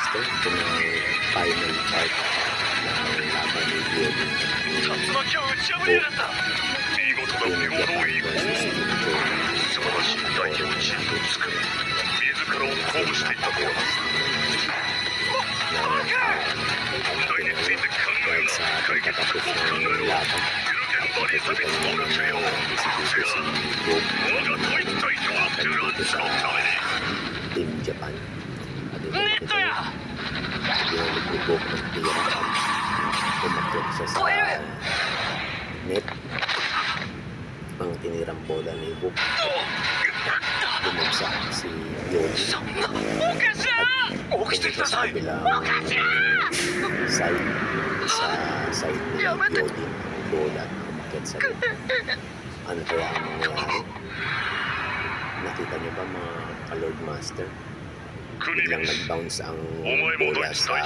Master. Ito na ang final part ng laban ni Byodo. Dahil sa pagkatapos ng laban, nakikita nyo naman na dito si Goku dito sa Team Japan. At ito nakita nyo, ginamit ni Goku ng tira. Umakyat siya sa net. Ang tinirang bola ni Goku. Bumagsak si Byodo. At pumunta sa kabilang side. Sa side ni Byodo. Bola. Umakyat sa net. Ano kaya ang mangyayari? Nakita niyo ba mga ka-Lord Master? Biglang nag-bounce ang bola sa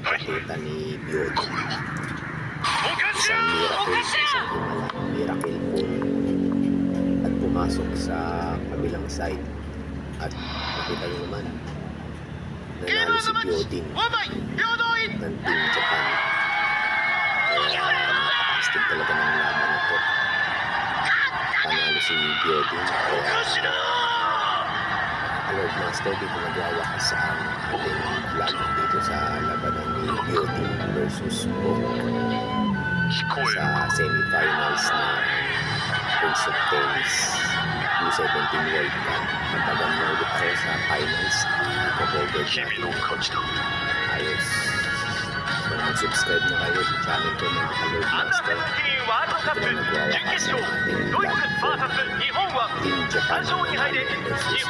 pakita ni Byodo. Isang miracle ball. At pumasok sa kabilang side. At nakita niyo naman, nanalo si Byodo ng Team Japan. Kaya napakastig talaga ng laban na to. Panalo si Byodo. Kaya Lord Master, dito nagwawakas ang ating vlog dito sa labanan ni Byodo versus Goku sa semifinals na Prince of Tennis U17 World Cup. Magtagan na ulit tayo sa finals. Ikabover natin. Ayos. So mag-subscribe na kayo sa channel ko mga ka-Lord Master. Dito nagwawakas ang ating vlog for Team Japan versus